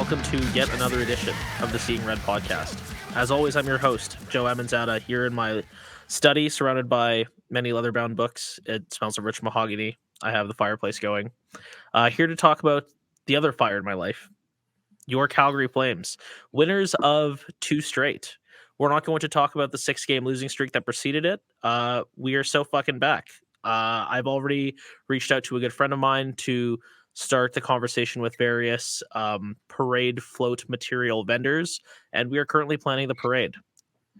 welcome to yet another edition of the Seeing Red podcast. As always, I'm your host, Joe Amanzada, here in my study, surrounded by many leather-bound books. It smells of rich mahogany. I have the fireplace going. Here to talk about the other fire in my life, your Calgary Flames, winners of 2 straight. We're not going to talk about the 6-game losing streak that preceded it. We are so fucking back. I've already reached out to a good friend of mine to start the conversation with various parade float material vendors, and we are currently planning the parade,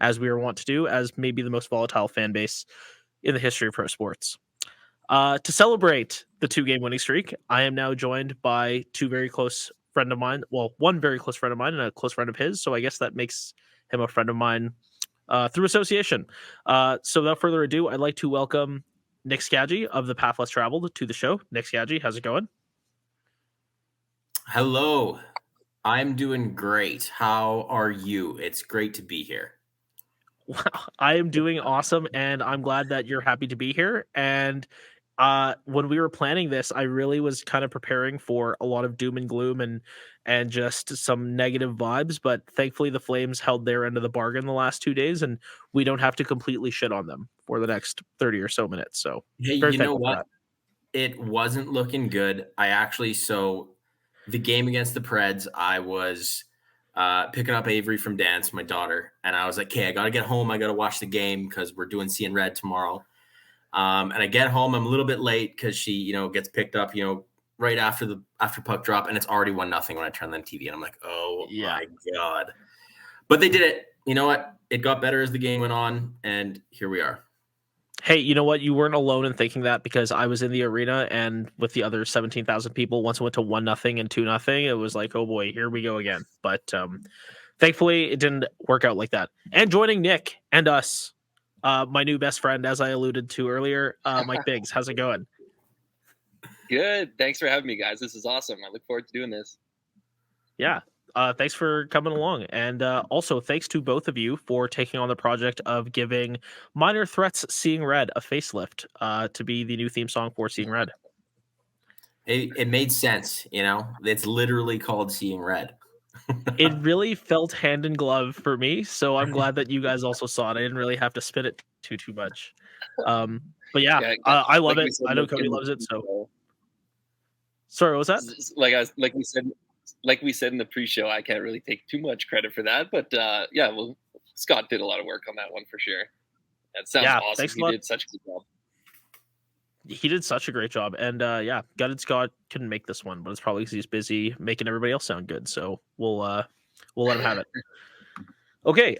as we are wont to do, as maybe the most volatile fan base in the history of pro sports. To celebrate the 2-game winning streak, I am now joined by two very close friend of mine. Well, one very close friend of mine and a close friend of his. So I guess that makes him a friend of mine through association. So without further ado, I'd like to welcome Nick Scaggi of the Path Less Traveled to the show. Nick Scaggi, how's it going? Hello. I'm doing great. How are you? It's great to be here. Wow, I am doing awesome, and I'm glad that you're happy to be here. And when we were planning this, I really was kind of preparing for a lot of doom and gloom and just some negative vibes. But thankfully, the Flames held their end of the bargain the last 2 days, and we don't have to completely shit on them for the next 30 or so minutes. So, Hey, you know what? It wasn't looking good. The game against the Preds, I was picking up Avery from dance, my daughter, and I was like, okay, I got to get home. I got to watch the game because we're doing Seeing Red tomorrow. And I get home, I'm a little bit late because she, gets picked up, right after puck drop, and it's already 1-0 when I turn on the TV, and I'm like, oh my God. But they did it. You know what? It got better as the game went on, and here we are. Hey, you know what? You weren't alone in thinking that, because I was in the arena and with the other 17,000 people, once it went to 1-0 and 2-0, it was like, oh boy, here we go again. But thankfully, it didn't work out like that. And joining Nick and us, my new best friend, as I alluded to earlier, Mike Biggs. How's it going? Good. Thanks for having me, guys. This is awesome. I look forward to doing this. Yeah. Thanks for coming along. And also, thanks to both of you for taking on the project of giving Minor Threats Seeing Red a facelift to be the new theme song for Seeing Red. It made sense, It's literally called Seeing Red. It really felt hand in glove for me, so I'm glad that you guys also saw it. I didn't really have to spit it too much. But yeah, I love it. I know Cody loves it. So, sorry, what was that? Like we said in the pre-show, I can't really take too much credit for that, but Scott did a lot of work on that one for sure. That sounds awesome. He did such a good job. He did such a great job, and gutted Scott couldn't make this one, but it's probably because he's busy making everybody else sound good. So we'll let him have it. Okay,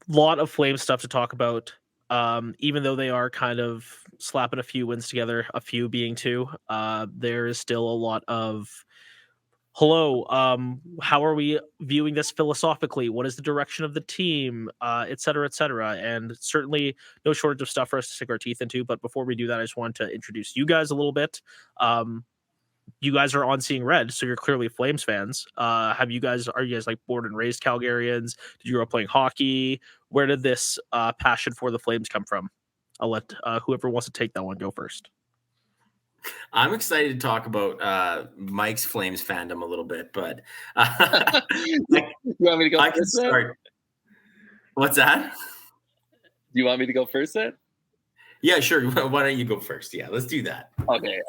lot of Flame stuff to talk about. Even though they are kind of slapping a few wins together, a few being 2, there is still a lot of hello. How are we viewing this philosophically? What is the direction of the team? Et cetera, et cetera. And certainly no shortage of stuff for us to sink our teeth into. But before we do that, I just want to introduce you guys a little bit. You guys are on Seeing Red, so you're clearly Flames fans. Are you guys like born and raised Calgarians? Did you grow up playing hockey? Where did this passion for the Flames come from? I'll let whoever wants to take that one go first. I'm excited to talk about Mike's Flames fandom a little bit, but you want me to go I can start. What's that? Do you want me to go first then? Yeah, sure. Why don't you go first? Yeah, let's do that. Okay.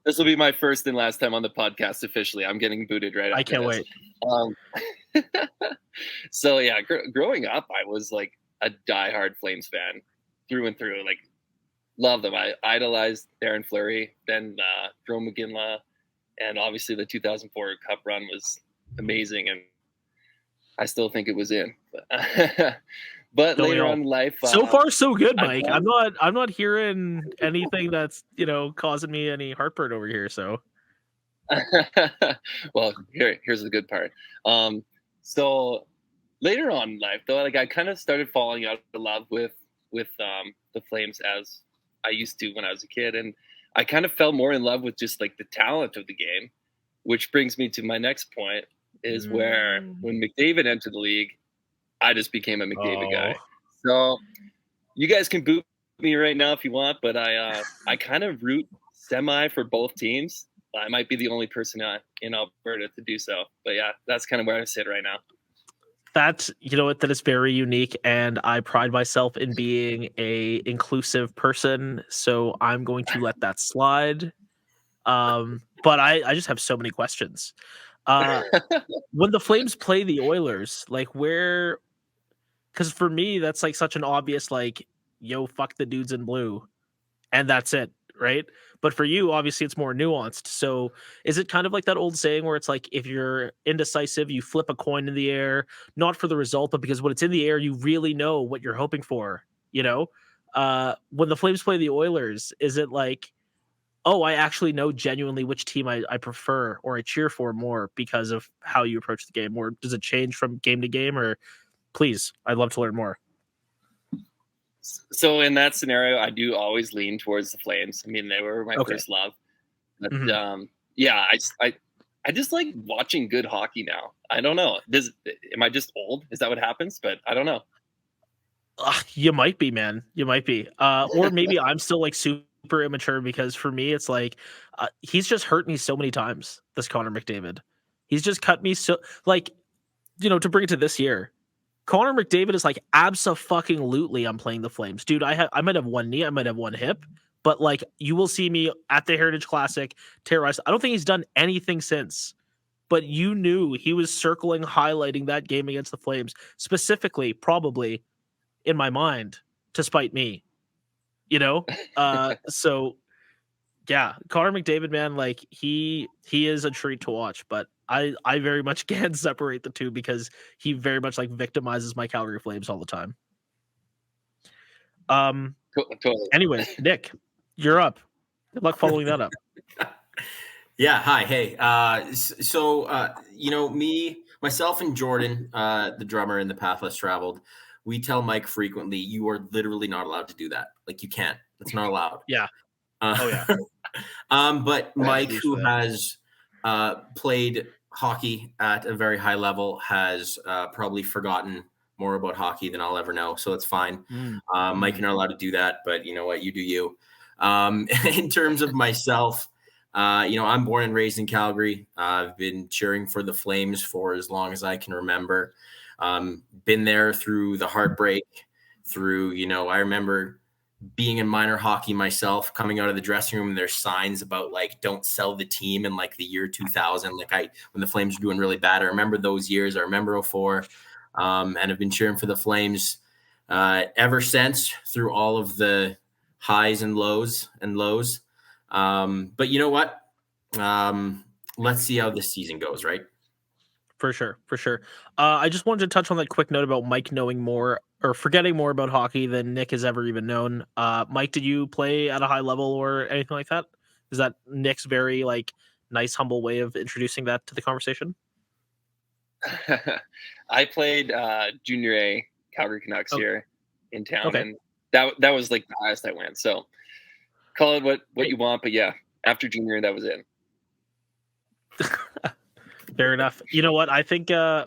This will be my first and last time on the podcast officially. I'm getting booted right after I can't wait. So yeah, growing up, I was like a diehard Flames fan through and through. Like, love them. I idolized Darren Fleury, then Jerome McGinley, and obviously the 2004 Cup run was amazing, and I still think it was in. But later on in life, so far so good, Mike. I'm not hearing anything that's causing me any heartburn over here. So, well, here's the good part. So later on in life, though, like I kind of started falling out of love with the Flames as I used to when I was a kid, and I kind of fell more in love with just like the talent of the game, which brings me to my next point: is where when McDavid entered the league, I just became a McDavid guy. So you guys can boot me right now if you want, but I kind of root semi for both teams. I might be the only person in Alberta to do so. But yeah, that's kind of where I sit right now. That that is very unique, and I pride myself in being a inclusive person, so I'm going to let that slide. But I just have so many questions. Uh, when the Flames play the Oilers, like where? Because for me, that's like such an obvious like, yo, fuck the dudes in blue, and that's it, right? But for you, obviously, it's more nuanced. So, is it kind of like that old saying where it's like, if you're indecisive, you flip a coin in the air, not for the result, but because when it's in the air, you really know what you're hoping for. You know, when the Flames play the Oilers, is it like, oh, I actually know genuinely which team I prefer or I cheer for more because of how you approach the game, or does it change from game to game? Or please, I'd love to learn more. So in that scenario, I do always lean towards the Flames. I mean, they were my first love. But yeah, I just like watching good hockey now. I don't know. Am I just old? Is that what happens? But I don't know. You might be, man. You might be. Or maybe I'm still like super immature because for me, it's like he's just hurt me so many times. This Connor McDavid, he's just cut me so like to bring it to this year. Connor McDavid is like abso-fucking-lutely I'm playing the Flames. Dude, I might have one knee, I might have one hip, but like you will see me at the Heritage Classic terrorize. I don't think he's done anything since. But you knew he was circling, highlighting that game against the Flames, specifically, probably in my mind, to spite me. So yeah, Connor McDavid, man, like he is a treat to watch, but I very much can separate the two because he very much like victimizes my Calgary Flames all the time. Totally. Anyways, Nick, you're up. Good luck following that up. Yeah. Hi. Hey. Myself and Jordan, the drummer in the Path Less Traveled, we tell Mike frequently, you are literally not allowed to do that. Like you can't. It's not allowed. Yeah. Oh yeah. But Mike, huge who fan. has played hockey at a very high level, has probably forgotten more about hockey than I'll ever know. So it's fine. Mike, you're not allowed to do that, but you know what? You do you. In terms of myself, I'm born and raised in Calgary. I've been cheering for the Flames for as long as I can remember. Been there through the heartbreak, I remember being in minor hockey myself, coming out of the dressing room, and there's signs about like don't sell the team in like the year 2000. When the Flames were doing really bad, I remember those years. I remember 2004, and I've been cheering for the Flames ever since through all of the highs and lows. But you know what? Let's see how this season goes, right? For sure. I just wanted to touch on that quick note about Mike knowing more or forgetting more about hockey than Nick has ever even known. Mike, did you play at a high level or anything like that? Is that Nick's very like nice, humble way of introducing that to the conversation? I played junior A Calgary Canucks here in town, Okay. and that was like the highest I went. So call it what you want, but yeah, after junior, that was it. Fair enough. You know what? I think I'm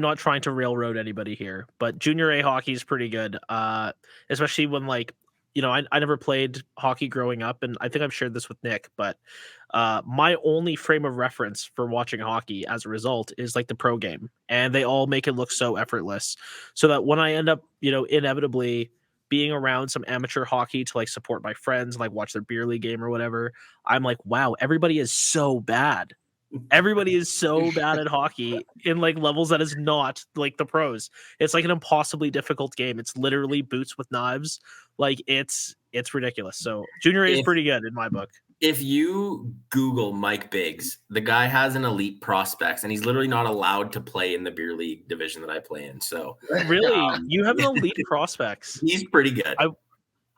not trying to railroad anybody here, but junior A hockey is pretty good. Especially when I never played hockey growing up, and I think I've shared this with Nick, but my only frame of reference for watching hockey as a result is like the pro game, and they all make it look so effortless. So that when I end up, inevitably being around some amateur hockey to like support my friends, like watch their beer league game or whatever, I'm like, wow, everybody is so bad. Everybody is so bad at hockey in like levels that is not like the pros. It's like an impossibly difficult game. It's literally boots with knives. Like it's ridiculous. So junior A is pretty good in my book. If you Google Mike Biggs, the guy has an elite prospects, and he's literally not allowed to play in the beer league division that I play in. So really, you have an elite prospects. He's pretty good.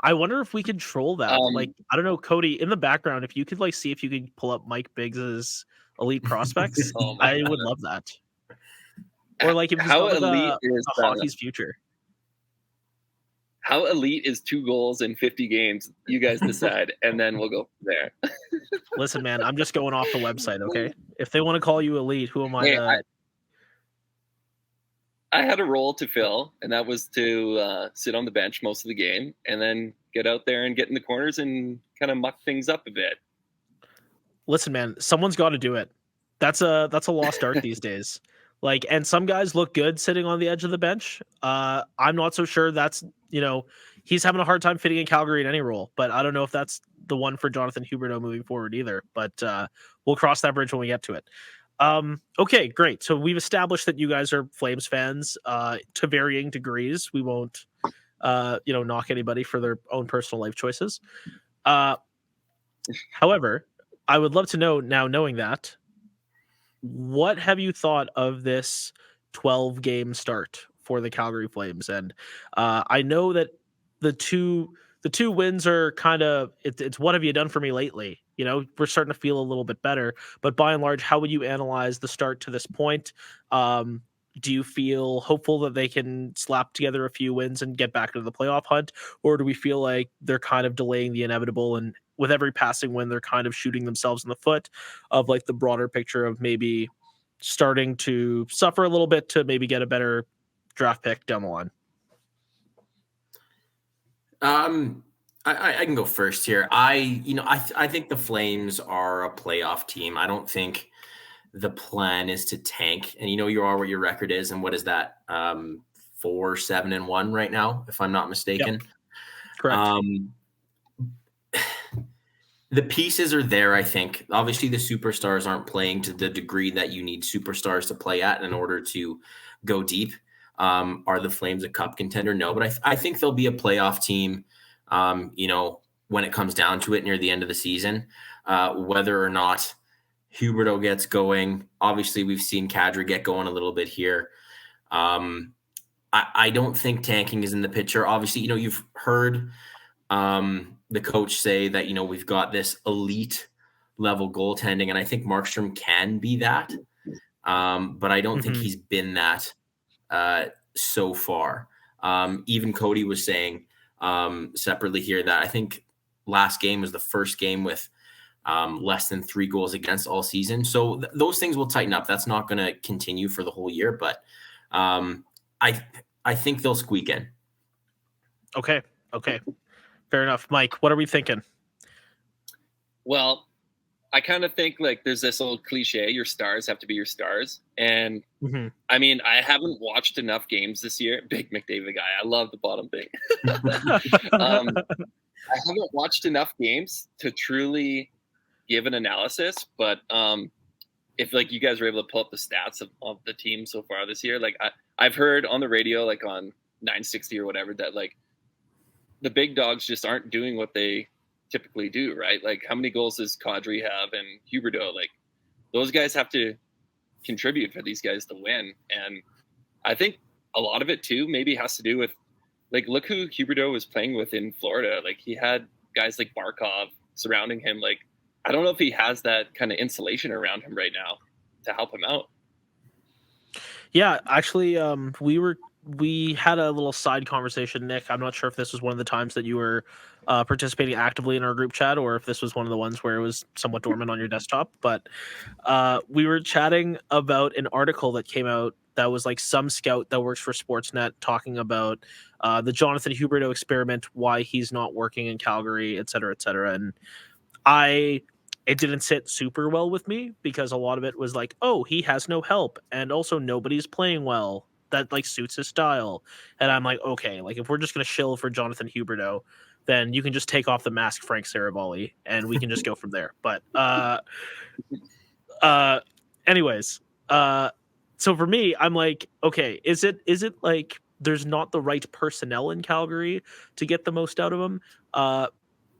I wonder if we could troll that. Like, I don't know, Cody, in the background, if you could like see if you could pull up Mike Biggs's elite prospects, I would love that. Or like if he's How got elite a is hockey's future. How elite is 2 goals in 50 games? You guys decide, and then we'll go from there. Listen, man, I'm just going off the website, okay? If they want to call you elite, who am I? I had a role to fill, and that was to sit on the bench most of the game, and then get out there and get in the corners and kind of muck things up a bit. listen, man, someone's got to do it. That's a lost art these days. Like, and some guys look good sitting on the edge of the bench. I'm not so sure that's, he's having a hard time fitting in Calgary in any role, but I don't know if that's the one for Jonathan Huberdeau moving forward either. But we'll cross that bridge when we get to it. Okay, great. So we've established that you guys are Flames fans to varying degrees. We won't, knock anybody for their own personal life choices. However, I would love to know now, knowing that, what have you thought of this 12 game start for the Calgary Flames? And I know that the two wins are kind of it's what have you done for me lately? We're starting to feel a little bit better, but by and large, how would you analyze the start to this point? Do you feel hopeful that they can slap together a few wins and get back into the playoff hunt, or do we feel like they're kind of delaying the inevitable, and with every passing win they're kind of shooting themselves in the foot of like the broader picture of maybe starting to suffer a little bit to maybe get a better draft pick down the line? I can go first here. I think the Flames are a playoff team. I don't think the plan is to tank. And you are what your record is, and what is that? 4-7-1 right now, if I'm not mistaken. Yep. Correct. The pieces are there, I think. Obviously, the superstars aren't playing to the degree that you need superstars to play at in order to go deep. Are the Flames a cup contender? No, but I think they'll be a playoff team, when it comes down to it near the end of the season. Whether or not Huberdeau gets going, obviously we've seen Kadri get going a little bit here. I don't think tanking is in the picture. Obviously, you've heard the coach say that, we've got this elite level goaltending, and I think Markstrom can be that. But I don't think he's been that so far. Even Cody was saying separately here that I think last game was the first game with less than 3 goals against all season. So those things will tighten up. That's not going to continue for the whole year, but I think they'll squeak in. Okay. Fair enough. Mike, what are we thinking? Well, I kind of think like there's this old cliche, your stars have to be your stars. And I mean, I haven't watched enough games this year. Big McDavid guy. I love the bottom thing. I haven't watched enough games to truly give an analysis, but if like you guys were able to pull up the stats of the team so far this year, like I've heard on the radio, like on 960 or whatever, that like the big dogs just aren't doing what they typically do, right? Like how many goals does Kadri have and Huberdeau? Like those guys have to contribute for these guys to win. And I think a lot of it too maybe has to do with like, look who Huberdeau was playing with in Florida. Like he had guys like Barkov surrounding him. Like, I don't know if he has that kind of insulation around him right now to help him out. Yeah, actually, we had a little side conversation, Nick. I'm not sure if this was one of the times that you were participating actively in our group chat, or if this was one of the ones where it was somewhat dormant on your desktop. But we were chatting about an article that came out that was like some scout that works for Sportsnet talking about the Jonathan Huberdeau experiment, why he's not working in Calgary, et cetera, et cetera. And it didn't sit super well with me because a lot of it was like, oh, he has no help, and also nobody's playing well that like suits his style. And I'm like, okay, like if we're just gonna shill for Jonathan Huberdeau, then you can just take off the mask, Frank Saravalli, and we can just go from there. But anyways, so for me, I'm like, okay, is it like there's not the right personnel in Calgary to get the most out of him?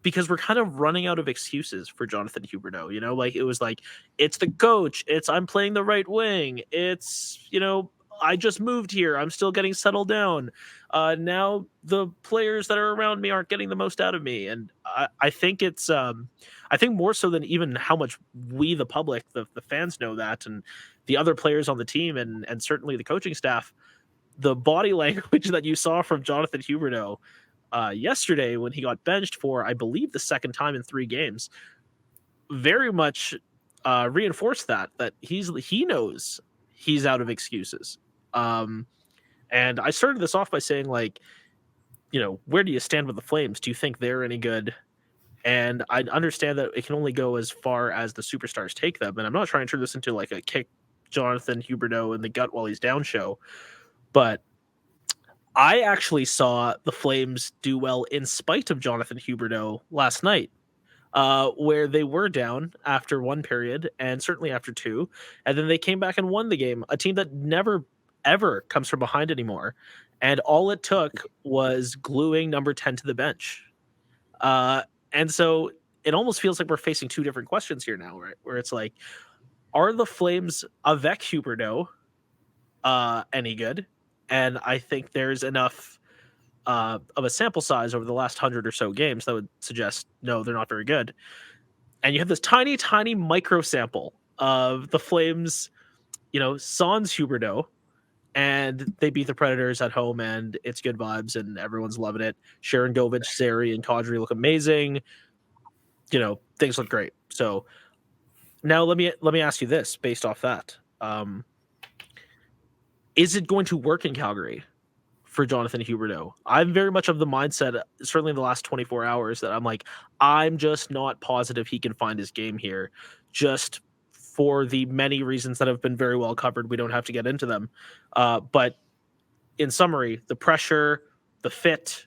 Because we're kind of running out of excuses for Jonathan Huberdeau, like it was like, it's the coach, it's I'm playing the right wing, it's, I just moved here, I'm still getting settled down. Now the players that are around me aren't getting the most out of me. And I think it's, I think more so than even how much we, the public, the fans know that, and the other players on the team and certainly the coaching staff, the body language that you saw from Jonathan Huberdeau yesterday when he got benched for, I believe, the second time in 3 games, very much reinforced that he knows he's out of excuses. And I started this off by saying, like, where do you stand with the Flames? Do you think they're any good And I understand that it can only go as far as the superstars take them. And I'm not trying to turn this into like a kick Jonathan Huberdeau in the gut while he's down show, but I actually saw the Flames do well in spite of Jonathan Huberdeau last night, where they were down after one period and certainly after two, and then they came back and won the game. A team that never ever comes from behind anymore, and all it took was gluing number 10 to the bench. Uh, and so it almost feels like we're facing two different questions here now, right? Where it's like, are the Flames avec Huberdeau any good? And I think there's enough of a sample size over the last 100 or so games that would suggest no, they're not very good. And you have this tiny, tiny micro sample of the Flames, sans Huberdeau, and they beat the Predators at home, and it's good vibes, and everyone's loving it. Sharon Govich, Zary, and Kadri look amazing. Things look great. So now let me ask you this based off that. Is it going to work in Calgary for Jonathan Huberdeau? I'm very much of the mindset, certainly in the last 24 hours, that I'm just not positive he can find his game here, just for the many reasons that have been very well covered. We don't have to get into them. But in summary, the pressure, the fit,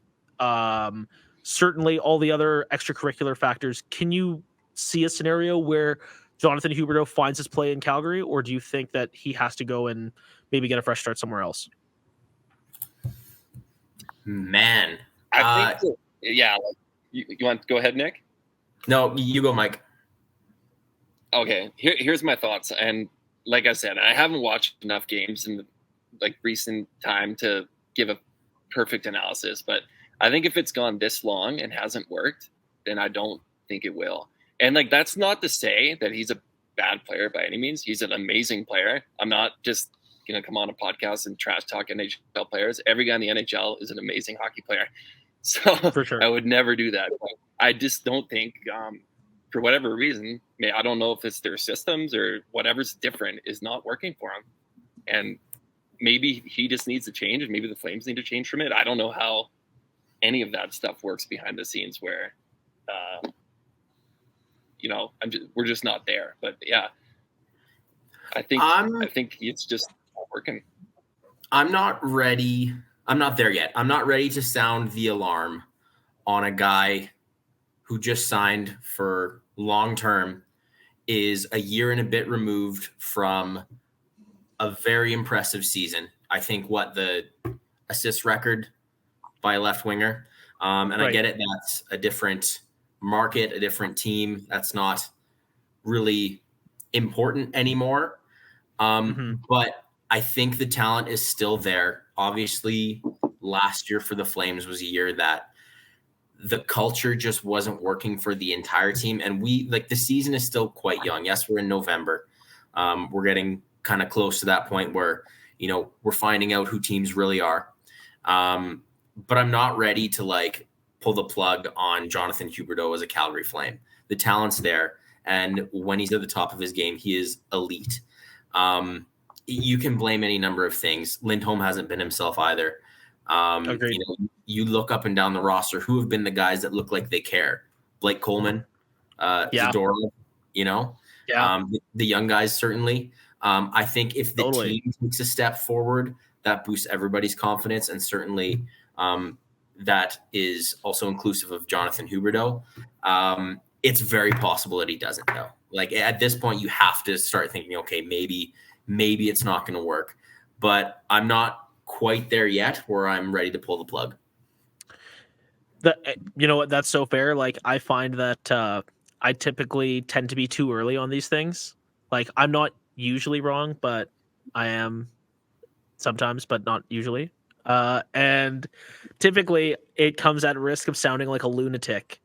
certainly all the other extracurricular factors. Can you see a scenario where Jonathan Huberdeau finds his play in Calgary, or do you think that he has to go and maybe get a fresh start somewhere else? Man, I think, yeah. You want to go ahead, Nick? No, you go, Mike. Okay, here's my thoughts. And like I said, I haven't watched enough games in recent time to give a perfect analysis. But I think if it's gone this long and hasn't worked, then I don't think it will. And that's not to say that he's a bad player by any means. He's an amazing player. I'm not just going to come on a podcast and trash talk NHL players. Every guy in the NHL is an amazing hockey player. So For sure. I would never do that. I just don't think, for whatever reason, I don't know if it's their systems or whatever's different is not working for him. And maybe he just needs to change, and maybe the Flames need to change from it. I don't know how any of that stuff works behind the scenes where, we're just not there. But yeah, I think it's just not working. I'm not ready. I'm not there yet. I'm not ready to sound the alarm on a guy who just signed for long term, is a year and a bit removed from a very impressive season. I think the assist record by a left winger. And right. I get it. That's a different market, a different team. That's not really important anymore. But I think the talent is still there. Obviously, last year for the Flames was a year that the culture just wasn't working for the entire team. And the season is still quite young. Yes, we're in November. We're getting kind of close to that point where, we're finding out who teams really are. But I'm not ready to pull the plug on Jonathan Huberdeau as a Calgary Flame. The talent's there. And when he's at the top of his game, he is elite. You can blame any number of things. Lindholm hasn't been himself either. Agreed. You look up and down the roster, who have been the guys that look like they care? Blake Coleman, Zadorov, the young guys, certainly. I think if the team takes a step forward, that boosts everybody's confidence. And certainly that is also inclusive of Jonathan Huberdeau. It's very possible that he doesn't, though. At this point, you have to start thinking, okay, maybe it's not going to work. But I'm not quite there yet where I'm ready to pull the plug. That's so fair. I find that I typically tend to be too early on these things. I'm not usually wrong, but I am sometimes, but not usually. And typically it comes at risk of sounding like a lunatic.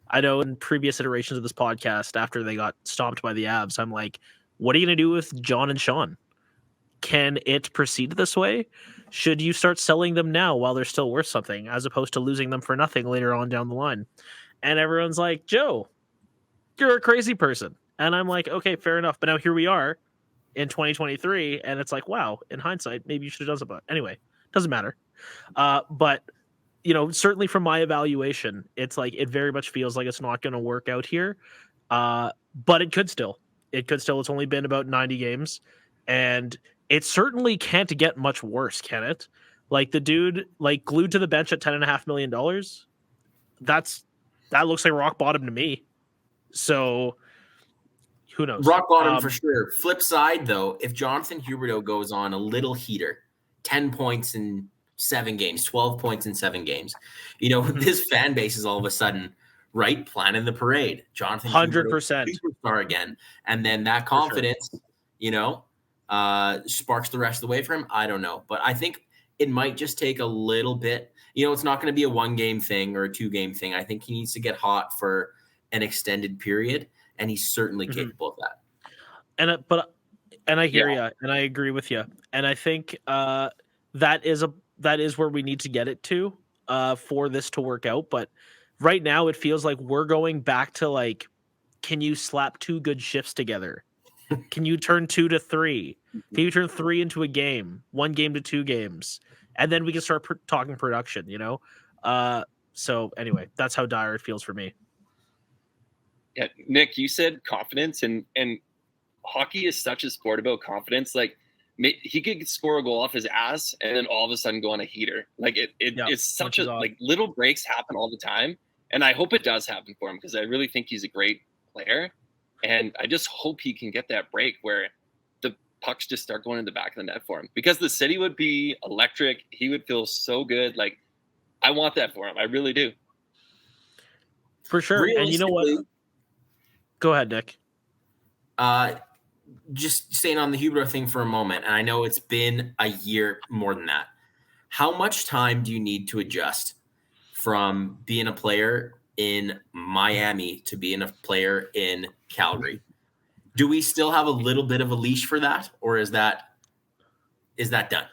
I know in previous iterations of this podcast, after they got stomped by the Avs, I'm like, what are you going to do with John and Sean? Can it proceed this way? Should you start selling them now while they're still worth something, as opposed to losing them for nothing later on down the line? And everyone's like, Joe, you're a crazy person. And I'm like, okay, fair enough. But now here we are in 2023, and it's like, wow, in hindsight, maybe you should have done something. Anyway, doesn't matter. But certainly from my evaluation, it's like it very much feels like it's not going to work out here. But it could still. It could still. It's only been about 90 games, and it certainly can't get much worse, can it? Like the dude, like glued to the bench at $10.5 million. That looks like rock bottom to me. So who knows? Rock bottom for sure. Flip side, though, if Jonathan Huberdeau goes on a little heater, 10 points in 7 games, 12 points in 7 games, this fan base is all of a sudden, right, planning the parade. Jonathan 100% superstar again. And then that confidence, sparks the rest of the way for him. I don't know. But I think it might just take a little bit. It's not going to be a 1-game thing or a 2-game thing. I think he needs to get hot for an extended period. And he's certainly capable of that. And I hear you, and I agree with you, and I think that is where we need to get it to for this to work out. But right now, it feels like we're going back to like, can you slap 2 good shifts together? Can you turn 2 to 3? Can you turn 3 into a game, 1 game to 2 games, and then we can start talking production. So anyway, that's how dire it feels for me. Yeah, Nick, you said confidence, and hockey is such a sport about confidence. Like he could score a goal off his ass, and then all of a sudden go on a heater. Like it's such a like little breaks happen all the time, and I hope it does happen for him because I really think he's a great player, and I just hope he can get that break where the pucks just start going in the back of the net for him because the city would be electric. He would feel so good. Like I want that for him. I really do. For sure. And you know what? Go ahead, Nick. Just staying on the Huberdeau thing for a moment, and I know it's been a year more than that. How much time do you need to adjust from being a player in Miami to being a player in Calgary? Do we still have a little bit of a leash for that, or is that done?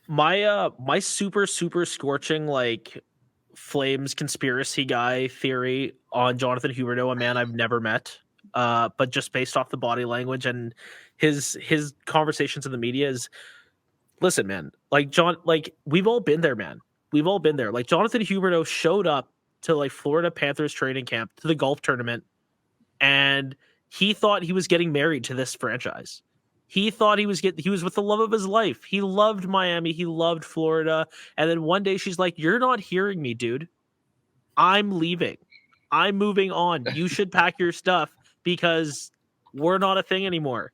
My super scorching like Flames conspiracy guy theory on Jonathan Huberdeau, a man I've never met, but just based off the body language and his conversations in the media is, listen, man, like we've all been there, man. We've all been there. Like Jonathan Huberdeau showed up to like Florida Panthers training camp, to the golf tournament, and he thought he was getting married to this franchise. He thought he was with the love of his life. He loved Miami. He loved Florida. And then one day she's like, "You're not hearing me, dude. I'm leaving. I'm moving on. You should pack your stuff because we're not a thing anymore."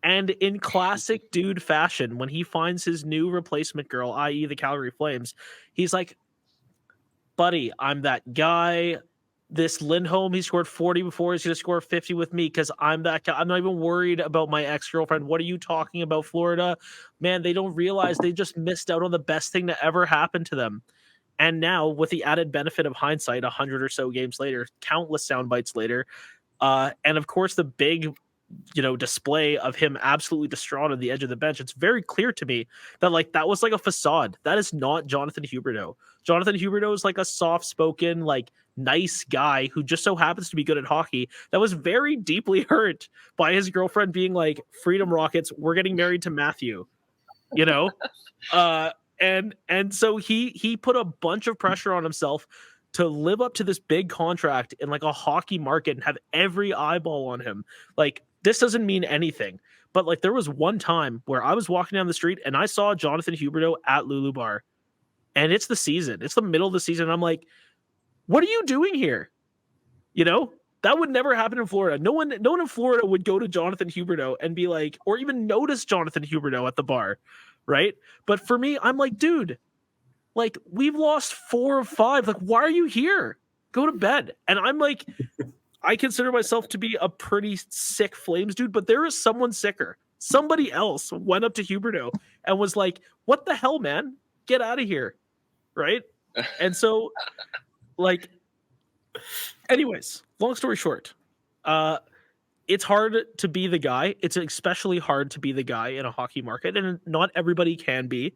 And in classic dude fashion, when he finds his new replacement girl, i.e. the Calgary Flames, he's like, "Buddy, I'm that guy. This Lindholm, he scored 40 before. He's going to score 50 with me because I'm that guy. I'm not even worried about my ex-girlfriend. What are you talking about, Florida? Man, they don't realize they just missed out on the best thing to ever happen to them." And now, with the added benefit of hindsight, 100 or so games later, countless sound bites later, and of course the big display of him absolutely distraught on the edge of the bench, it's very clear to me that like that was like a facade. That is not Jonathan Huberdeau. Jonathan Huberdeau is like a soft-spoken, like nice guy who just so happens to be good at hockey that was very deeply hurt by his girlfriend being like, "Freedom Rockets, we're getting married to Matthew," and so he put a bunch of pressure on himself to live up to this big contract in like a hockey market and have every eyeball on him. Like, this doesn't mean anything, but like there was one time where I was walking down the street and I saw Jonathan Huberdeau at Lulu Bar, and it's the season. It's the middle of the season. And I'm like, "What are you doing here?" That would never happen in Florida. No one in Florida would go to Jonathan Huberdeau and be like, or even notice Jonathan Huberdeau at the bar, right? But for me, I'm like, dude, like we've lost 4 of 5. Like, why are you here? Go to bed. And I'm like, I consider myself to be a pretty sick Flames dude, but there is someone sicker. Somebody else went up to Huberdeau and was like, "What the hell, man? Get out of here." Right? And so, like, anyways, long story short, it's hard to be the guy. It's especially hard to be the guy in a hockey market, and not everybody can be.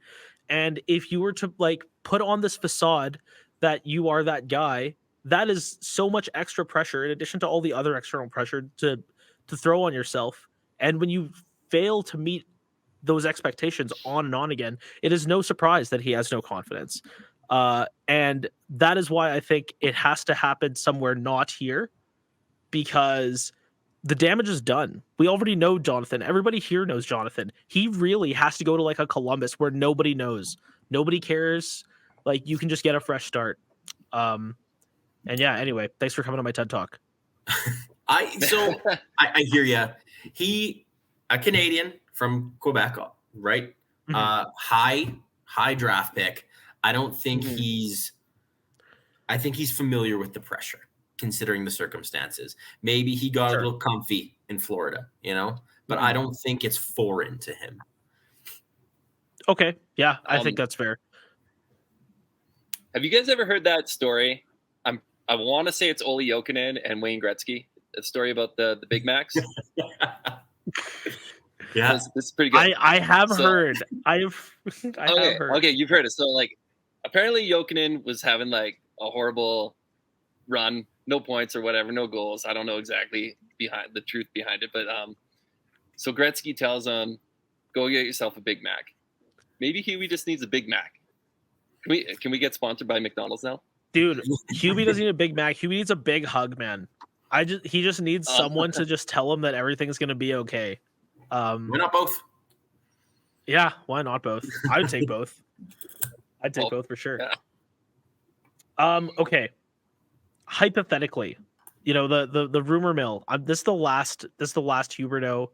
And if you were to like put on this facade that you are that guy, that is so much extra pressure in addition to all the other external pressure to throw on yourself. And when you fail to meet those expectations on and on again, it is no surprise that he has no confidence. And that is why I think it has to happen somewhere not here, because the damage is done. We already know Jonathan. Everybody here knows Jonathan. He really has to go to like a Columbus where nobody knows, nobody cares. Like you can just get a fresh start. And yeah, anyway, thanks for coming on my TED Talk. I hear you. He a Canadian from Quebec, right? High draft pick. I don't think I think he's familiar with the pressure, considering the circumstances. Maybe he got a little comfy in Florida, but I don't think it's foreign to him. Okay. Yeah, I think that's fair. Have you guys ever heard that story? I want to say it's Ole Jokinen and Wayne Gretzky. The story about the Big Macs. Yeah, this is pretty good. I have heard. I have heard. Okay, you've heard it. So like, apparently Jokinen was having like a horrible run, no points or whatever, no goals. I don't know exactly behind the truth behind it, but so Gretzky tells him, "Go get yourself a Big Mac." Maybe Huey just needs a Big Mac. Can we get sponsored by McDonald's now? Dude, Huey doesn't need a Big Mac. Huey needs a big hug, man. He just needs someone to just tell him that everything's gonna be okay. Why not both? Yeah, why not both? I would take both. I'd take both for sure. Yeah. Okay. Hypothetically, the rumor mill. This is the last Huberdeau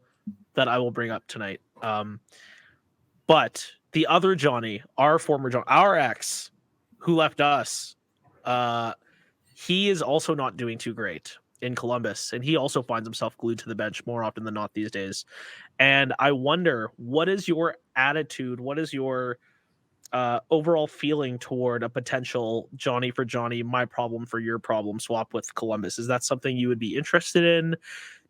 that I will bring up tonight. But the other Johnny, our former John, our ex, who left us, he is also not doing too great in Columbus, and he also finds himself glued to the bench more often than not these days. And I wonder, what is your attitude? What is your overall feeling toward a potential Johnny for Johnny, my problem for your problem swap with Columbus? Is that something you would be interested in?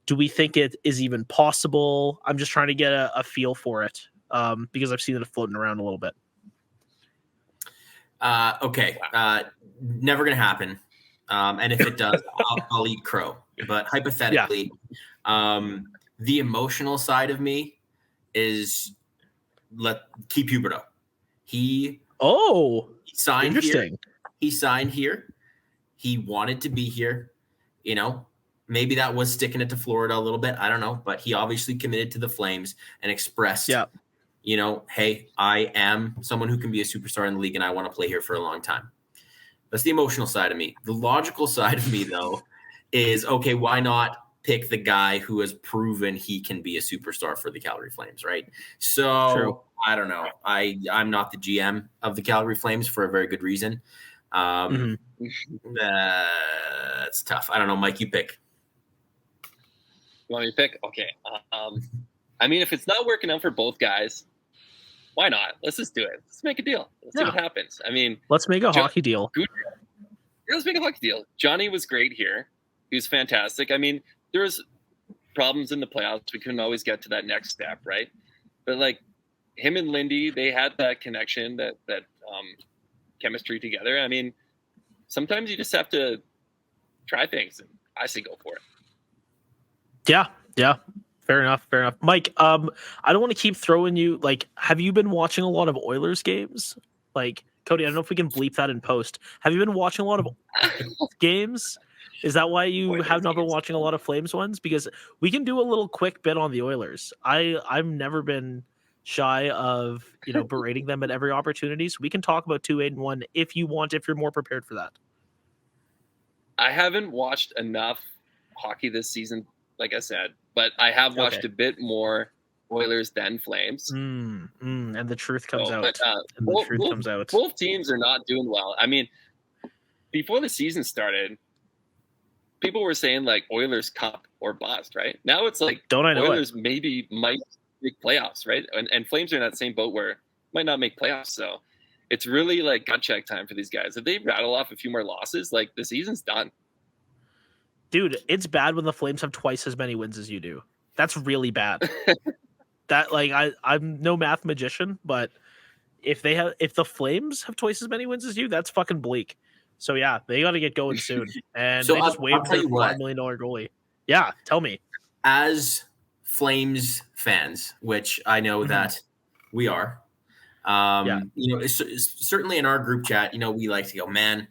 Do we think it is even possible? I'm just trying to get a feel for it, because I've seen it floating around a little bit. Okay. Never going to happen. And if it does, I'll eat crow. But hypothetically, the emotional side of me is keep Huberdeau. He signed interesting. Here. He signed here. He wanted to be here. Maybe that was sticking it to Florida a little bit. I don't know. But he obviously committed to the Flames and expressed, hey, I am someone who can be a superstar in the league and I want to play here for a long time. That's the emotional side of me. The logical side of me, though, is, okay, why not pick the guy who has proven he can be a superstar for the Calgary Flames, right? So, True. I don't know. I'm not the GM of the Calgary Flames for a very good reason. That's tough. I don't know. Mike, you pick. You want me to pick? Okay. I mean, if it's not working out for both guys, why not? Let's just do it. Let's make a deal. Let's see what happens. I mean, let's make a hockey deal. Let's make a hockey deal. Johnny was great here. He was fantastic. I mean, there was problems in the playoffs. We couldn't always get to that next step, right? But like him and Lindy, they had that connection, that chemistry together. I mean, sometimes you just have to try things, and I say go for it. Yeah. Fair enough. Mike, I don't want to keep throwing you, like, have you been watching a lot of Oilers games? Like, Cody, I don't know if we can bleep that in post. Have you been watching a lot of games? Is that why you Oilers have not been watching a lot of Flames ones? Because we can do a little quick bit on the Oilers. I've never been shy of, berating them at every opportunity. So we can talk about 2-8-1 if you want, if you're more prepared for that. I haven't watched enough hockey this season, like I said, but I have watched a bit more Oilers than Flames. And the truth comes out. Both teams are not doing well. I mean, before the season started, people were saying like Oilers cup or bust, right? Now it's like Oilers maybe might make playoffs, right? And Flames are in that same boat where might not make playoffs. So it's really like gut check time for these guys. If they rattle off a few more losses, like the season's done. Dude, it's bad when the Flames have twice as many wins as you do. That's really bad. That, like, I'm no math magician, but if the Flames have twice as many wins as you, that's fucking bleak. So yeah, they got to get going soon. And they just waived their $5 million goalie. Yeah, tell me. As Flames fans, which I know that we are, Yeah. It's certainly in our group chat, we like to go, man,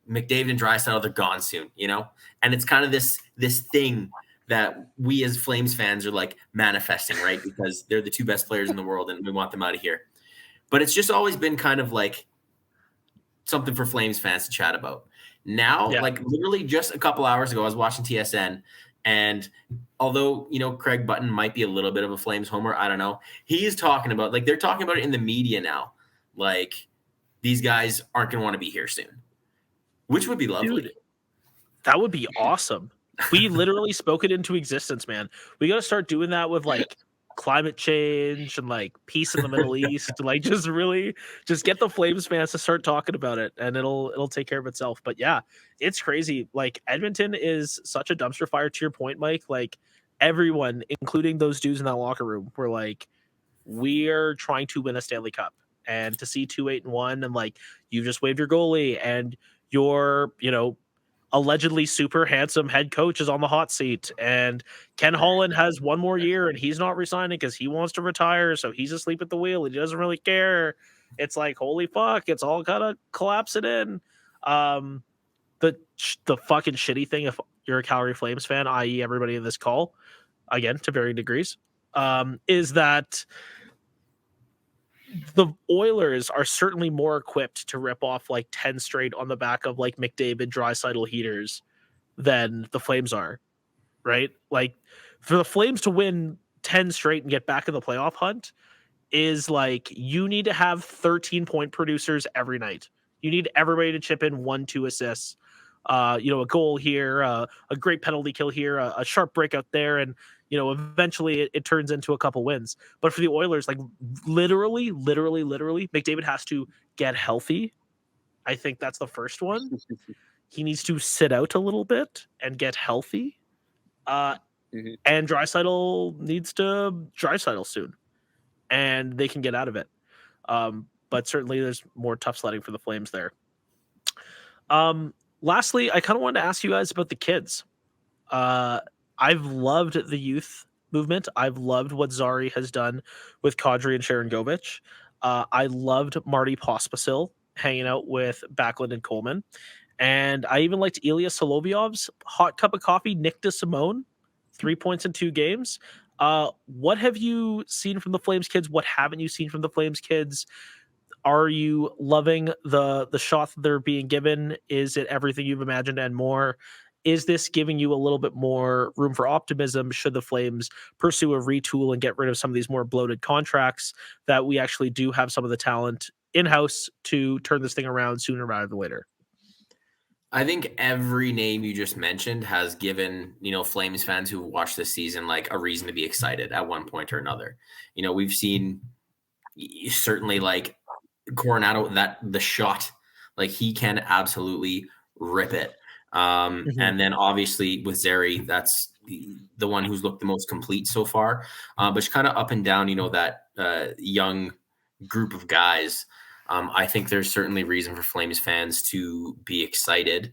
McDavid and Draisaitl, they're gone soon, and it's kind of this thing that we as Flames fans are like manifesting, right? Because they're the two best players in the world and we want them out of here. But it's just always been kind of like something for Flames fans to chat about. Now, Yeah. like literally just a couple hours ago, I was watching TSN, and although Craig Button might be a little bit of a Flames homer, I don't know. He's talking about, like, they're talking about it in the media now, like these guys aren't going to want to be here soon, which would be lovely. Dude, that would be awesome. We literally spoke it into existence, man. We got to start doing that with like climate change and like peace in the Middle East. Like just get the Flames fans to start talking about it, and it'll take care of itself. But yeah, it's crazy. Like Edmonton is such a dumpster fire. To your point, Mike, like everyone, including those dudes in that locker room, were like, we're trying to win a Stanley Cup. And to see 2-8-1, and like you just waived your goalie, and your allegedly super handsome head coach is on the hot seat, and Ken Holland has one more year and he's not resigning because he wants to retire, so he's asleep at the wheel. He doesn't really care. It's like, holy fuck, it's all kind of collapsing in. The fucking shitty thing, if you're a Calgary Flames fan, i.e. everybody in this call, again to varying degrees, is that the Oilers are certainly more equipped to rip off like 10 straight on the back of like McDavid, Draisaitl heaters than the Flames are, right? Like for the Flames to win 10 straight and get back in the playoff hunt is like you need to have 13-point producers every night. You need everybody to chip in 1-2 assists. A goal here, a great penalty kill here, a sharp breakout there, and eventually it turns into a couple wins. But for the Oilers, like literally, McDavid has to get healthy. I think that's the first one. He needs to sit out a little bit and get healthy. And Draisaitl needs to Draisaitl soon, and they can get out of it. But certainly there's more tough sledding for the Flames there. Lastly, I kind of wanted to ask you guys about the kids. I've loved the youth movement. I've loved what Zari has done with Kadri and Sharon Govich. I loved Marty Pospisil hanging out with Backlund and Coleman. And I even liked Ilya Solovyov's hot cup of coffee, Nick DeSimone, 3 points in 2 games. What have you seen from the Flames kids? What haven't you seen from the Flames kids? Are you loving the shot that they're being given? Is it everything you've imagined and more? Is this giving you a little bit more room for optimism should the Flames pursue a retool and get rid of some of these more bloated contracts, that we actually do have some of the talent in-house to turn this thing around sooner rather than later? I think every name you just mentioned has given, Flames fans who watched this season like a reason to be excited at one point or another. We've seen certainly like Coronado, that the shot, like he can absolutely rip it. And then obviously with Zary, that's the one who's looked the most complete so far. But it's kind of up and down, that young group of guys. I think there's certainly reason for Flames fans to be excited.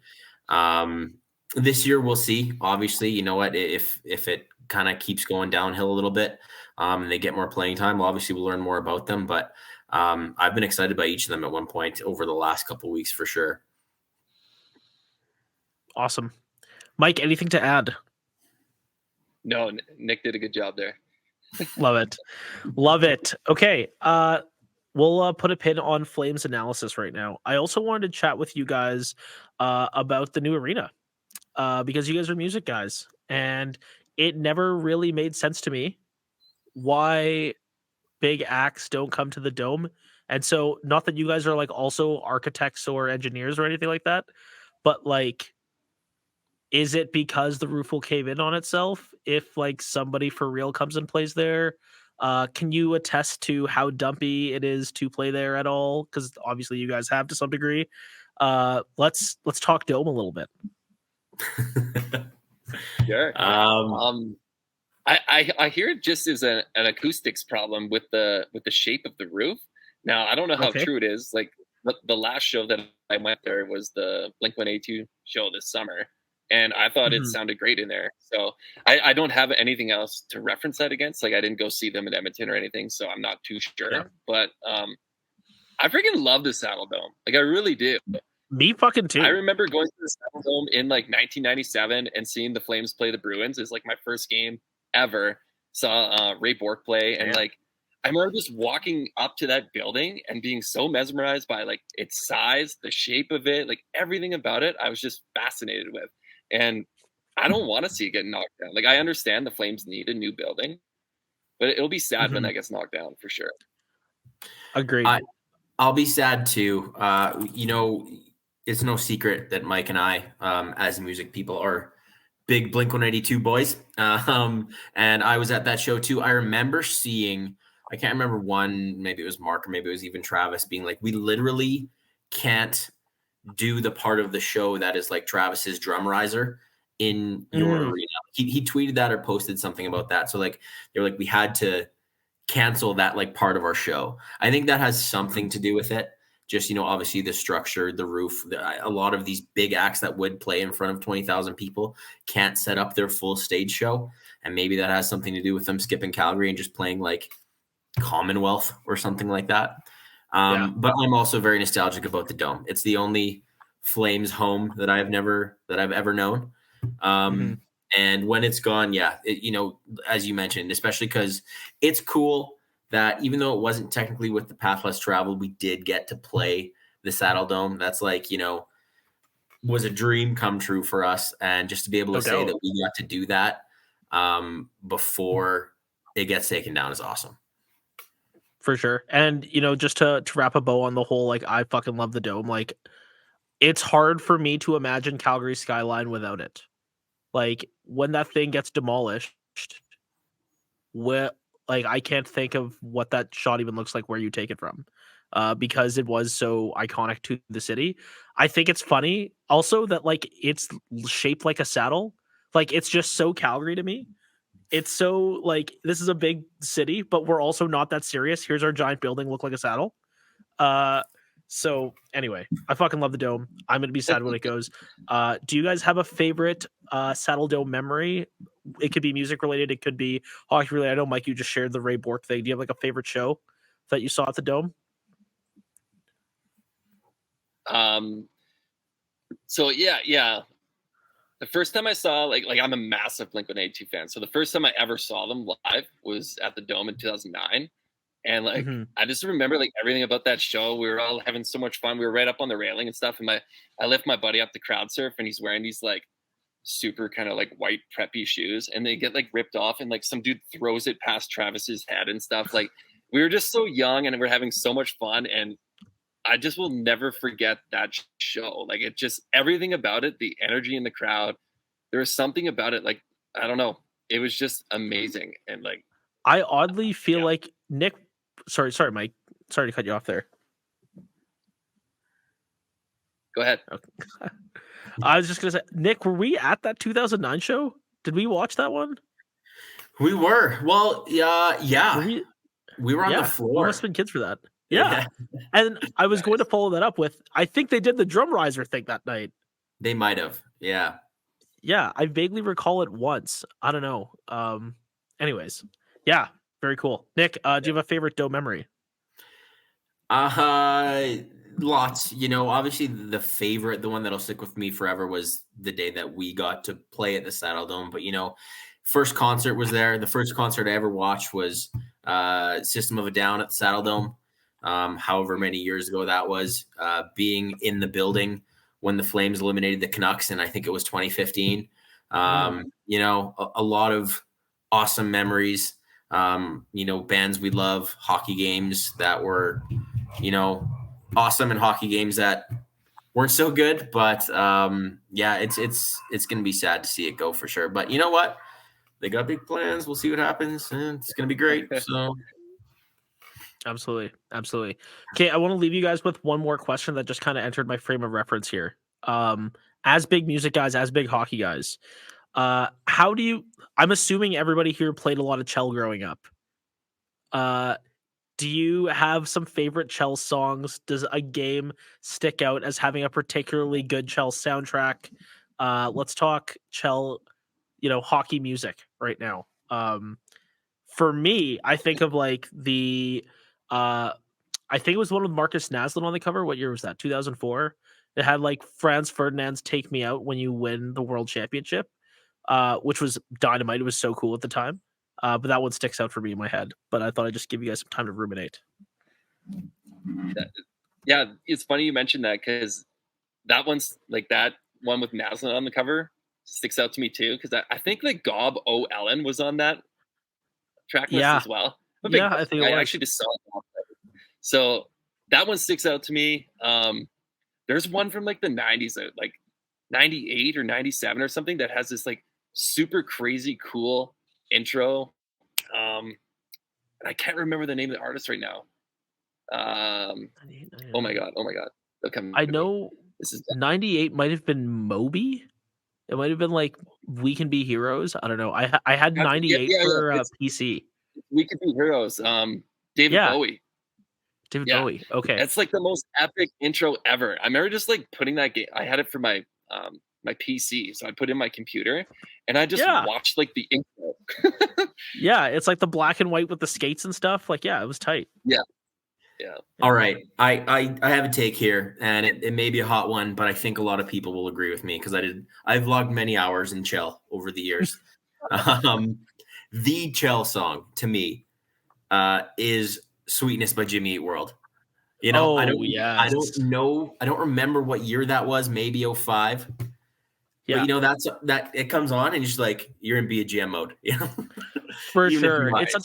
This year we'll see. Obviously, you know what, if it kind of keeps going downhill a little bit, and they get more playing time, well, obviously we'll learn more about them. But I've been excited by each of them at one point over the last couple of weeks for sure. Awesome. Mike, anything to add? No, Nick did a good job there. Love it. Love it. Okay. We'll put a pin on Flames analysis right now. I also wanted to chat with you guys about the new arena because you guys are music guys, and it never really made sense to me why big acts don't come to the Dome. And so, not that you guys are like also architects or engineers or anything like that, but like, is it because the roof will cave in on itself if like somebody for real comes and plays there? Can you attest to how dumpy it is to play there at all? Because obviously you guys have to some degree. Let's talk Dome a little bit. Sure. I hear it just is an acoustics problem with the shape of the roof. Now I don't know how true it is. Like the last show that I went there was the Blink-182 show this summer, and I thought it Mhm. sounded great in there. So I don't have anything else to reference that against. Like I didn't go see them in Edmonton or anything, so I'm not too Yeah. sure. But I freaking love the Saddle Dome. Like I really do. Me fucking I too. remember going to the Saddle Dome in like 1997 and seeing the Flames play the Bruins is like my first game ever. Saw Ray Bork play, and Yeah. like I remember just walking up to that building and being so mesmerized by like its size, the shape of it, like everything about it. I was just fascinated with, and I don't want to see it get knocked down. Like I understand the Flames need a new building, but it'll be sad when Mhm. that gets knocked down for sure. Agreed. I'll be sad too. It's no secret that Mike and I, as music people, are big Blink-182 boys. And I was at that show too. I remember seeing, I can't remember one, maybe it was Mark or maybe it was even Travis being like, we literally can't do the part of the show that is like Travis's drum riser in your Mhm. arena. He tweeted that or posted something about that. So like, they're like, we had to cancel that like part of our show. I think that has something to do with it. Just, obviously the structure, the roof, a lot of these big acts that would play in front of 20,000 people can't set up their full stage show. And maybe that has something to do with them skipping Calgary and just playing like Commonwealth or something like that. Yeah. But I'm also very nostalgic about the Dome. It's the only Flames home that I've ever known. Mhm. And when it's gone, yeah, as you mentioned, especially because it's cool that even though it wasn't technically with the path less traveled, we did get to play the Saddle Dome. That's like, was a dream come true for us. And just to be able No to say doubt. that we got to do that before it gets taken down is awesome. For sure. And just to wrap a bow on the whole, like I fucking love the Dome. Like it's hard for me to imagine Calgary skyline without it. Like when that thing gets demolished, where like I can't think of what that shot even looks like where you take it from. Because it was so iconic to the city. I think it's funny also that like it's shaped like a saddle. Like it's just so Calgary to me. It's so like this is a big city, but we're also not that serious. Here's our giant building look like a saddle. Uh so anyway, I fucking love the Dome. I'm gonna be sad when it goes. Do you guys have a favorite Saddle Dome memory? It could be music related, it could be hockey related. I know Mike, you just shared the Ray Bork thing. Do you have like a favorite show that you saw at the Dome? So yeah. The first time I saw like I'm a massive Blink-182 fan. So the first time I ever saw them live was at the Dome in 2009. And like Mm-hmm. I just remember like everything about that show. We were all having so much fun. We were right up on the railing and stuff. And I lift my buddy up to crowd surf, and he's wearing these like super kind of like white preppy shoes, and they get like ripped off, and like some dude throws it past Travis's head and stuff. Like we were just so young and we're having so much fun, and I just will never forget that show. Like it just everything about it, the energy in the crowd. There was something about it, like I don't know. It was just amazing, and like I oddly feel yeah. like Nick. Sorry, Mike. Sorry to cut you off there. Go ahead. Okay. I was just gonna say, Nick, were we at that 2009 show? Did we watch that one? We were. Well, Were yeah. we? We were on the Yeah, we must floor. have been kids for that. Yeah, Yeah. and I was going to Nice. follow that up with, I think they did the drum riser thing that night. They might have. Yeah. Yeah, I vaguely recall it once. I don't know. Anyways, yeah, very cool. Nick, do you have a favorite Doe memory? Uh Lots. Obviously the one that'll stick with me forever was the day that we got to play at the Saddle Dome. But first concert was there. The first concert I ever watched was System of a Down at the Saddle Dome. However many years ago that was, being in the building when the Flames eliminated the Canucks, and I think it was 2015. A lot of awesome memories. Bands we love, hockey games that were, awesome, and hockey games that weren't so good. But yeah, it's gonna be sad to see it go for sure. But you know what? They got big plans. We'll see what happens, and it's gonna be great. So Absolutely, absolutely. Okay, I want to leave you guys with one more question that just kind of entered my frame of reference here. As big music guys, as big hockey guys, how do you? I'm assuming everybody here played a lot of Chell growing up. Uh, do you have some favorite Chell songs? Does a game stick out as having a particularly good Chell soundtrack? let's talk Chell, hockey music right now. For me, I think of like I think it was one with Marcus Naslund on the cover. What year was that? 2004. It had like Franz Ferdinand's "Take Me Out" when you win the world championship, which was dynamite. It was so cool at the time. But that one sticks out for me in my head. But I thought I'd just give you guys some time to ruminate. Yeah, it's funny you mentioned that because that one's like that one with Naslund on the cover sticks out to me too because I think like Gob O. Ellen was on that track list Yeah. as well. Yeah, I think it was. I actually just saw it. So that one sticks out to me. There's one from like the 90s, like 98 or 97 or something that has this like super crazy cool intro. And I can't remember the name of the artist right now. Oh my god. I know this is 98 might have been Moby. It might have been like We Can Be Heroes. I don't know. I had 98 for PC. We Can Be Heroes. David Bowie. David Bowie. Okay. It's like the most epic intro ever. I remember just like putting that game. I had it for my my PC, so I put it in my computer and I just watched like the intro. Yeah, it's like the black and white with the skates and stuff. Like, yeah, it was tight. Yeah. All right. I have a take here, and it may be a hot one, but I think a lot of people will agree with me because I've logged many hours in Chell over the years. The Chell song to me is Sweetness by Jimmy Eat World. I don't know. I don't remember what year that was, maybe 05. Yeah. But that it comes on and you're just like, you're in BGM mode. For sure. It's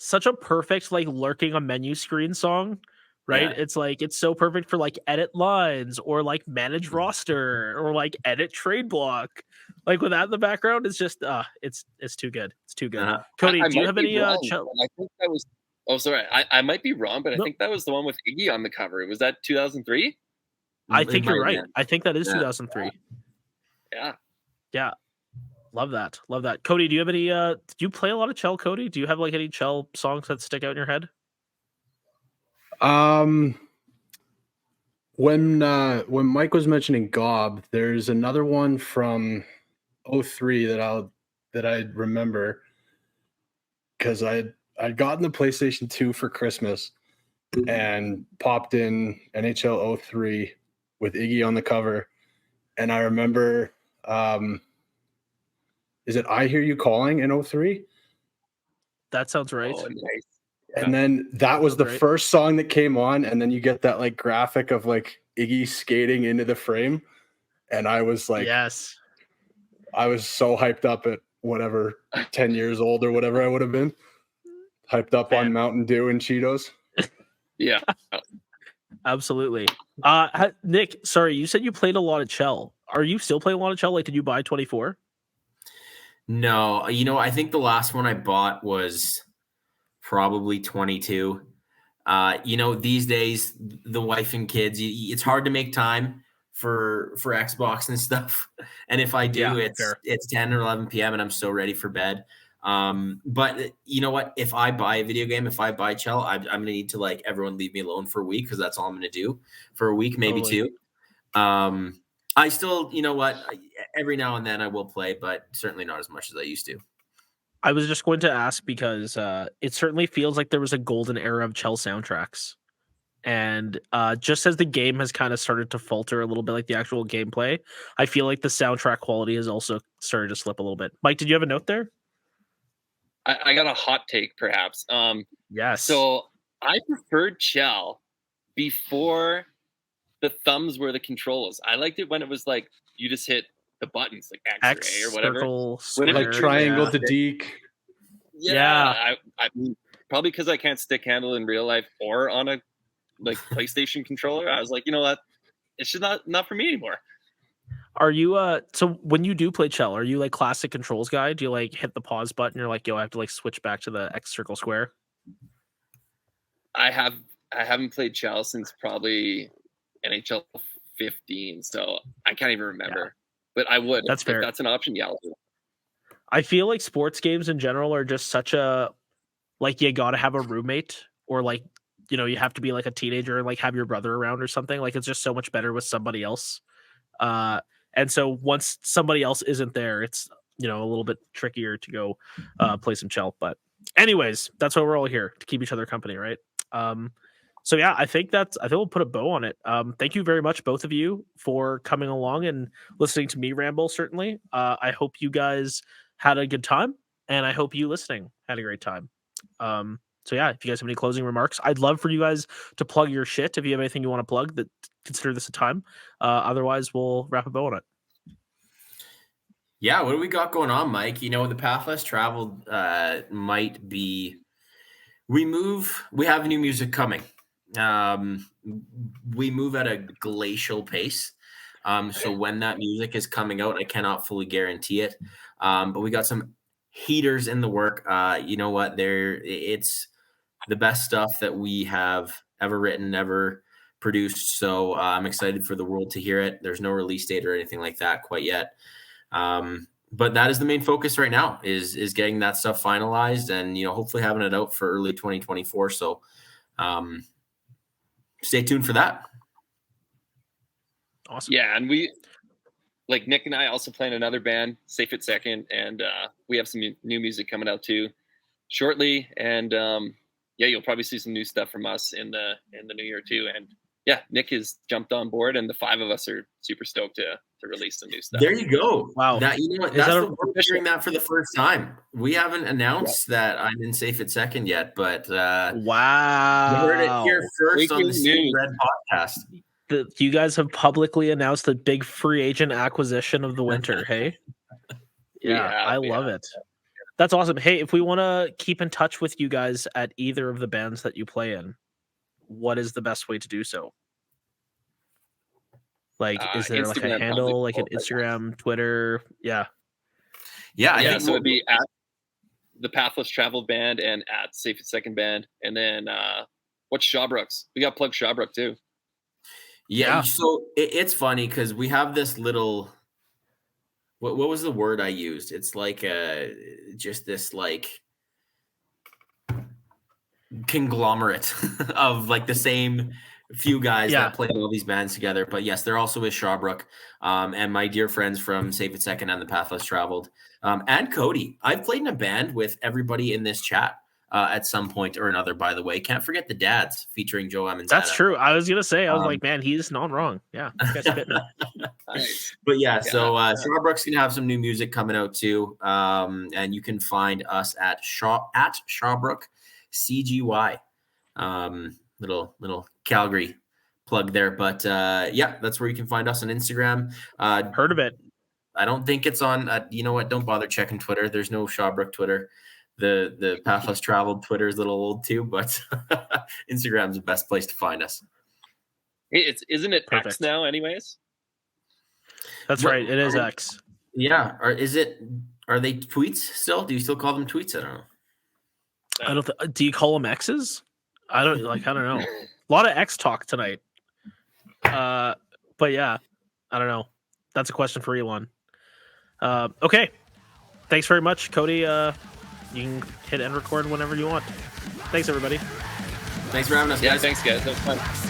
such a perfect like lurking a menu screen song, right? Yeah. It's like it's so perfect for like edit lines or like manage roster or like edit trade block. Like with that in the background, it's just it's too good. It's too good. Cody, do you have any I think that was sorry. I might be wrong, but I think that was the one with Iggy on the cover. Was that 2003? I think you're right. I think that is 2003. Yeah. Love that. Cody, do you have any do you play a lot of Chell, Cody? Do you have like any Chell songs that stick out in your head? When Mike was mentioning Gob, there's another one from 03 that I remember because I'd gotten the PlayStation 2 for Christmas and popped in NHL 03 with Iggy on the cover. And I remember is it I Hear You Calling in 03? That sounds right. Oh, nice. And then that was the first song that came on, and then you get that like graphic of like Iggy skating into the frame. And I was like, yes, I was so hyped up at whatever 10 years old or whatever I would have been. Hyped up on Mountain Dew and Cheetos. Yeah. Absolutely. Nick, sorry, you said you played a lot of Chell. Are you still playing a lot of Chell? Like, did you buy 24? No, I think the last one I bought was probably 22. These days, the wife and kids, it's hard to make time for Xbox and stuff. And if I do, it's 10 or 11 p.m. and I'm so ready for bed. But you know what? If I buy a video game, if I buy Chell, I'm going to need to like everyone leave me alone for a week because that's all I'm going to do for a week, maybe two. I still, every now and then I will play, but certainly not as much as I used to. I was just going to ask because it certainly feels like there was a golden era of Chell soundtracks. And just as the game has kind of started to falter a little bit, like the actual gameplay, I feel like the soundtrack quality has also started to slip a little bit. Mike, did you have a note there? I got a hot take, perhaps. Yes. So I preferred Chell before the thumbs were the controls. I liked it when it was like you just hit the buttons, like X, or whatever. Circle, square, like triangle to deke. Yeah. I mean, probably because I can't stick handle in real life or on a like PlayStation controller. I was like, you know what? It's just not for me anymore. Are you so when you do play Chell, are you like classic controls guy? Do you like hit the pause button? You're like, yo, I have to like switch back to the X, circle, square. I haven't played Chell since probably NHL 15, so I can't even remember. Yeah. But I would. That's fair. If that's an option. Yeah, I'll do it. I feel like sports games in general are just such a like you got to have a roommate or like you have to be like a teenager and like have your brother around or something. Like it's just so much better with somebody else. And so once somebody else isn't there, it's a little bit trickier to go play some Chell. But anyways, that's why we're all here, to keep each other company, right? So yeah, I think we'll put a bow on it. Thank you very much, both of you, for coming along and listening to me ramble. Certainly, I hope you guys had a good time, and I hope you listening had a great time. So yeah, if you guys have any closing remarks, I'd love for you guys to plug your shit. If you have anything you want to plug, that consider this a time. Otherwise, we'll wrap a bow on it. Yeah, what do we got going on, Mike? The path less traveled might be. We have new music coming. We move at a glacial pace. So when that music is coming out, I cannot fully guarantee it. But we got some heaters in the work. You know what? It's the best stuff that we have ever written, ever produced. So I'm excited for the world to hear it. There's no release date or anything like that quite yet. But that is the main focus right now is getting that stuff finalized and, hopefully having it out for early 2024. So stay tuned for that. Awesome. Yeah. And Nick and I also play in another band, Safe at Second. And we have some new music coming out too shortly. And you'll probably see some new stuff from us in the new year too. And yeah, Nick has jumped on board and the 5 of us are super stoked to release some new stuff. There you go. Wow. That's we're hearing that for the first time. We haven't announced that I'm in Safe at Second yet, but wow. You heard it here first on the Seeing Red podcast. You guys have publicly announced the big free agent acquisition of the winter. Hey? Yeah, I love it. That's awesome. Hey, if we want to keep in touch with you guys at either of the bands that you play in, what is the best way to do so? Is there like a handle, like an Instagram, Twitter? Yeah. So it'd be at the Pathless Travel Band and at Safe at Second Band. And then what's Shawbrooks? We got plug Shawbrook too. Yeah. So it's funny because we have this little. What was the word I used? It's like just this like conglomerate of like the same few guys that play in all these bands together. But yes, there also is Shawbrook and my dear friends from Safe at Second and the Path Less Traveled and Cody. I've played in a band with everybody in this chat at some point or another, by the way. Can't forget the Dads featuring Joe Emmons. That's true. I was going to say, I was like, man, he's not wrong. Yeah. Nice. But so Shawbrook's going to have some new music coming out too. And you can find us at Shawbrook CGY. Little Calgary plug there, but that's where you can find us on Instagram. Heard of it? I don't think it's on. You know what? Don't bother checking Twitter. There's no Shawbrook Twitter. The Path Less Traveled Twitter is a little old too, but Instagram's the best place to find us. Isn't it Perfect. X now, anyways? That's right. It is X. Yeah. Are they tweets still? Do you still call them tweets? I don't know. Do you call them X's? I don't know. A lot of X talk tonight. But yeah, I don't know. That's a question for Elon. Okay. Thanks very much, Cody. You can hit end record whenever you want. Thanks, everybody. Thanks for having us, guys. Yeah, thanks, guys. That was fun.